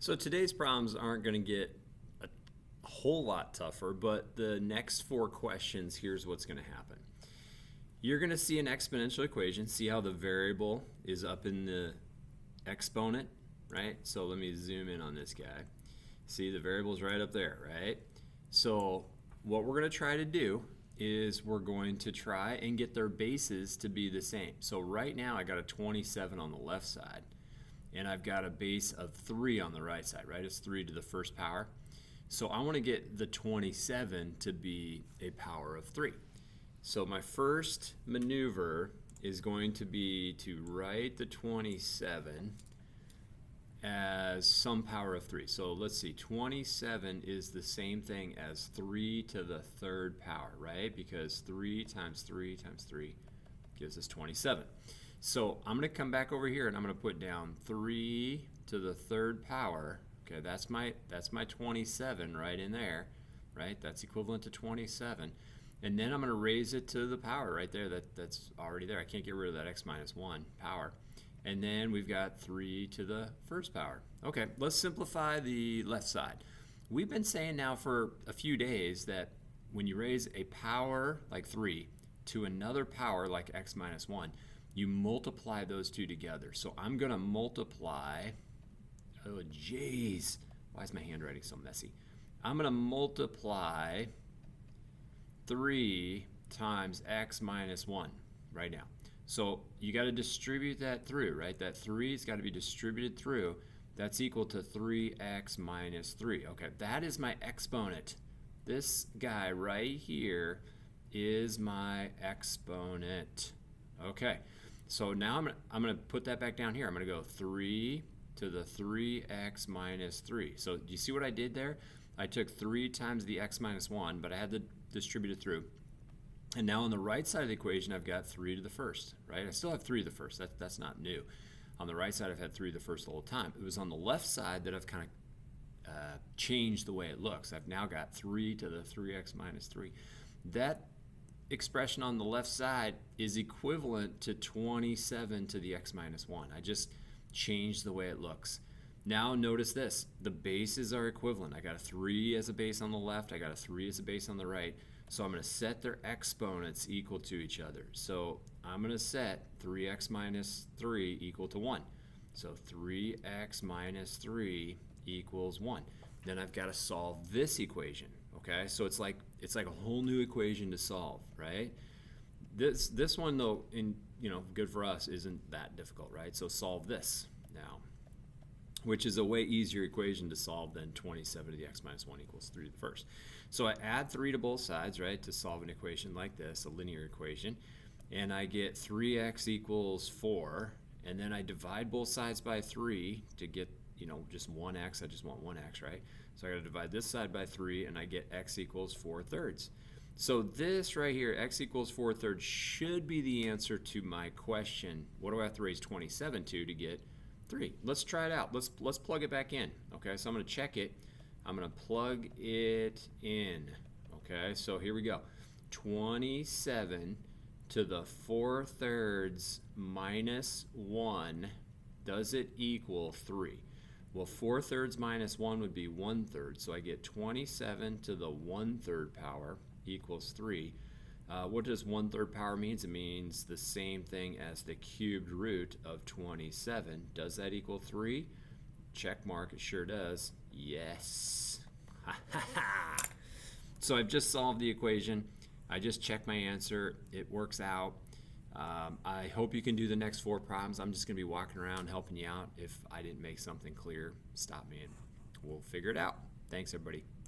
So today's problems aren't going to get a whole lot tougher, but the next four questions, here's what's going to happen. You're going to see an exponential equation, see how the variable is up in the exponent, right? So let me zoom in on this guy. See, the variable's right up there, right? So what we're going to try to do is we're going to try and get their bases to be the same. So right now I got a 27 on the left side, and I've got a base of 3 on the right side, right? It's 3 to the first power. So I want to get the 27 to be a power of 3. So my first maneuver is going to be to write the 27 as some power of 3. So let's see, 27 is the same thing as 3 to the third power, right? Because 3 times 3 times 3 gives us 27. So I'm going to come back over here and I'm going to put down 3 to the third power. Okay, that's my 27 right in there, right? That's equivalent to 27. And then I'm going to raise it to the power right there. That's already there. I can't get rid of that x minus 1 power. And then we've got 3 to the first power. Okay, let's simplify the left side. We've been saying now for a few days that when you raise a power like 3 to another power like x minus 1, you multiply those two together. So I'm going to multiply, oh jeez, why is my handwriting so messy? I'm going to multiply 3 times x minus 1 right now. So you got to distribute that through, right? That 3's got to be distributed through. That's equal to 3x minus 3. Okay, that is my exponent. This guy right here is my exponent. Okay, so now I'm going to put that back down here. I'm going to go 3 to the 3x minus 3. So do you see what I did there? I took 3 times the x minus 1, but I had to distribute it through. And now on the right side of the equation, I've got 3 to the first, right? I still have 3 to the first. That's not new. On the right side, I've had 3 to the first the whole time. It was on the left side that I've kind of changed the way it looks. I've now got 3 to the 3x minus 3. That expression on the left side is equivalent to 27 to the x minus 1. I just changed the way it looks. Now notice this. The bases are equivalent. I got a 3 as a base on the left. I got a 3 as a base on the right. So I'm going to set their exponents equal to each other. So I'm going to set 3x minus 3 equal to 1. So 3x minus 3 equals 1. Then I've got to solve this equation. Okay, so it's like a whole new equation to solve, right? This one though, good for us, isn't that difficult, right? So solve this now, which is a way easier equation to solve than 27 to the x minus 1 equals 3 to the first. So I add 3 to both sides, right, to solve an equation like this, a linear equation, and I get 3x equals 4, and then I divide both sides by 3 to get, just 1x. I just want 1x, right? So I got to divide this side by 3, and I get x equals 4/3. So this right here, x equals 4/3, should be the answer to my question. What do I have to raise 27 to get 3? Let's try it out. Let's plug it back in. Okay, so I'm going to check it. I'm going to plug it in. Okay, so here we go. 27 to the 4/3 minus 1, does it equal 3? Well, 4/3 minus 1 would be 1/3, so I get 27 to the 1/3 power equals 3. What does 1/3 power means? It means the same thing as the cubed root of 27. Does that equal 3? Check mark, it sure does. Yes. So I've just solved the equation. I just checked my answer. It works out. I hope you can do the next 4 problems. I'm just going to be walking around helping you out. If I didn't make something clear, stop me and we'll figure it out. Thanks, everybody.